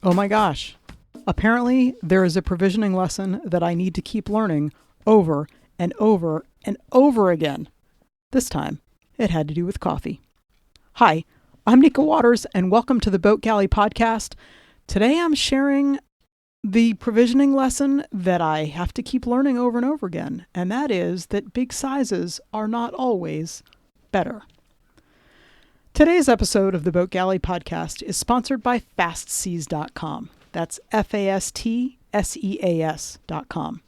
Oh my gosh. Apparently, there is a provisioning lesson that I need to keep learning over and over and over again. This time, it had to do with coffee. Hi, I'm Nika Waters, and welcome to the Boat Galley podcast. Today, I'm sharing the provisioning lesson that I have to keep learning over and over again, and that is that big sizes are not always better. Today's episode of the Boat Galley podcast is sponsored by FastSeas.com. That's FASTSEAS.com.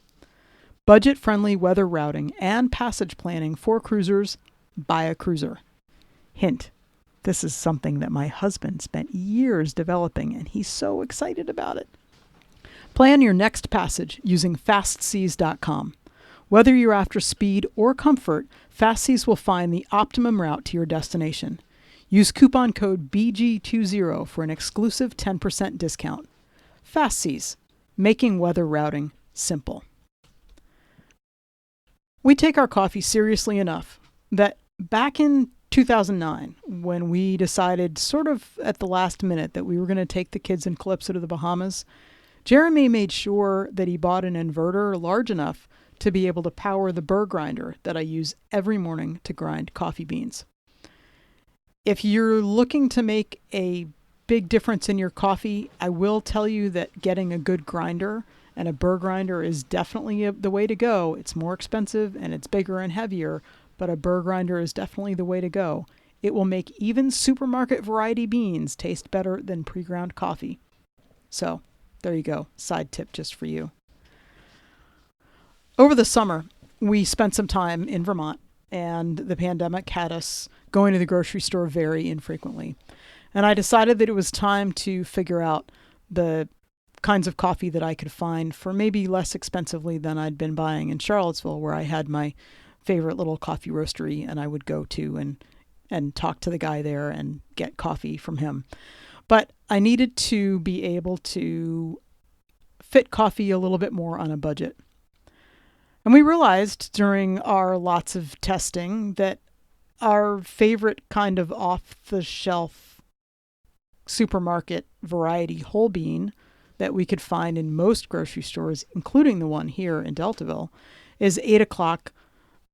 Budget-friendly weather routing and passage planning for cruisers by a cruiser. Hint, this is something that my husband spent years developing, and he's so excited about it. Plan your next passage using FastSeas.com. Whether you're after speed or comfort, FastSeas will find the optimum route to your destination. Use coupon code BG20 for an exclusive 10% discount. FastSeas, making weather routing simple. We take our coffee seriously enough that back in 2009, when we decided sort of at the last minute that we were going to take the kids in Calypso to the Bahamas, Jeremy made sure that he bought an inverter large enough to be able to power the burr grinder that I use every morning to grind coffee beans. If you're looking to make a big difference in your coffee, I will tell you that getting a good grinder and a burr grinder is definitely the way to go. It's more expensive and it's bigger and heavier, but a burr grinder is definitely the way to go. It will make even supermarket variety beans taste better than pre-ground coffee. So, there you go. Side tip just for you. Over the summer, we spent some time in Vermont, and the pandemic had us going to the grocery store very infrequently. And I decided that it was time to figure out the kinds of coffee that I could find for maybe less expensively than I'd been buying in Charlottesville, where I had my favorite little coffee roastery and I would go to and talk to the guy there and get coffee from him. But I needed to be able to fit coffee a little bit more on a budget. And we realized during our lots of testing that our favorite kind of off-the-shelf supermarket variety whole bean that we could find in most grocery stores, including the one here in Deltaville, is 8 o'clock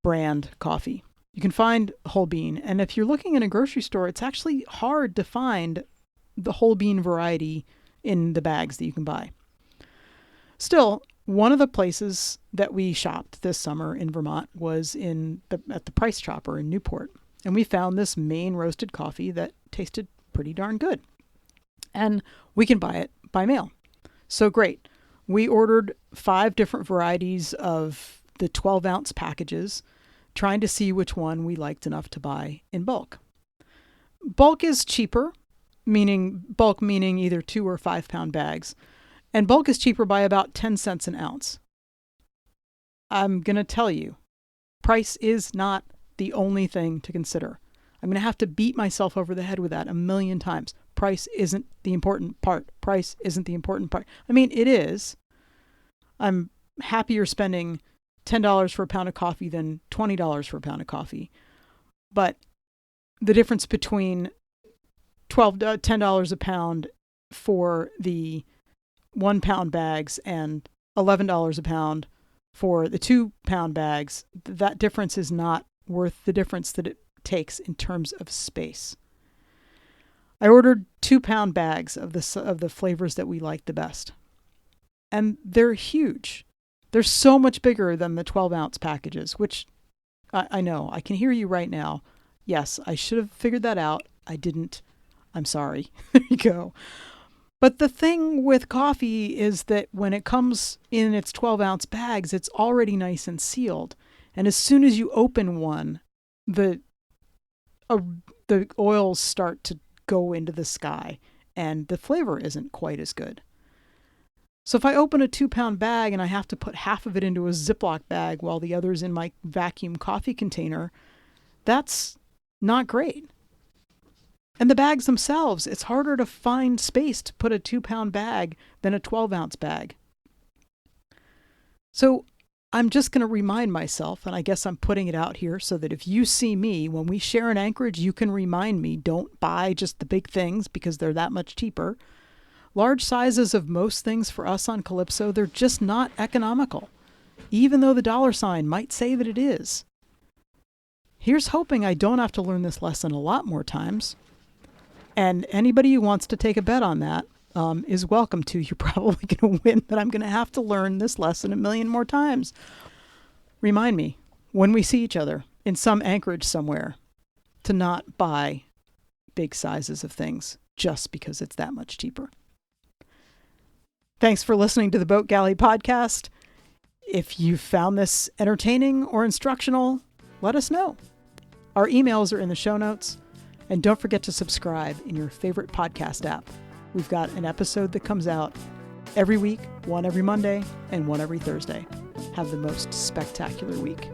brand coffee. You can find whole bean. And if you're looking in a grocery store, it's actually hard to find the whole bean variety in the bags that you can buy. Still, one of the places that we shopped this summer in Vermont was at the Price Chopper in Newport. And we found this Maine roasted coffee that tasted pretty darn good. And we can buy it by mail. So great. We ordered 5 different varieties of the 12-ounce packages, trying to see which one we liked enough to buy in bulk. Bulk is cheaper, meaning either 2 or 5 pound bags. And bulk is cheaper by about 10 cents an ounce. I'm going to tell you, price is not the only thing to consider. I'm going to have to beat myself over the head with that a million times. Price isn't the important part. Price isn't the important part. I mean, it is. I'm happier spending $10 for a pound of coffee than $20 for a pound of coffee. But the difference between $10 a pound for the 1 pound bags and $11 a pound for the 2 pound bags, that difference is not worth the difference that it takes in terms of space. I ordered 2 pound bags of the flavors that we liked the best. And they're huge. They're so much bigger than the 12-ounce packages, which I know. I can hear you right now. Yes, I should have figured that out. I didn't. I'm sorry. There you go. But the thing with coffee is that when it comes in its 12-ounce bags, it's already nice and sealed. And as soon as you open one, the oils start to go into the sky, and the flavor isn't quite as good. So if I open a 2 pound bag and I have to put half of it into a Ziploc bag while the other's in my vacuum coffee container, that's not great. And the bags themselves, it's harder to find space to put a 2 pound bag than a 12-ounce bag. So I'm just going to remind myself, and I guess I'm putting it out here so that if you see me, when we share in Anchorage, you can remind me, don't buy just the big things because they're that much cheaper. Large sizes of most things for us on Calypso, they're just not economical, even though the dollar sign might say that it is. Here's hoping I don't have to learn this lesson a lot more times. And anybody who wants to take a bet on that is welcome to. You're probably going to win, but I'm going to have to learn this lesson a million more times. Remind me, when we see each other in some anchorage somewhere, to not buy big sizes of things just because it's that much cheaper. Thanks for listening to the Boat Galley Podcast. If you found this entertaining or instructional, let us know. Our emails are in the show notes. And don't forget to subscribe in your favorite podcast app. We've got an episode that comes out every week, one every Monday and one every Thursday. Have the most spectacular week.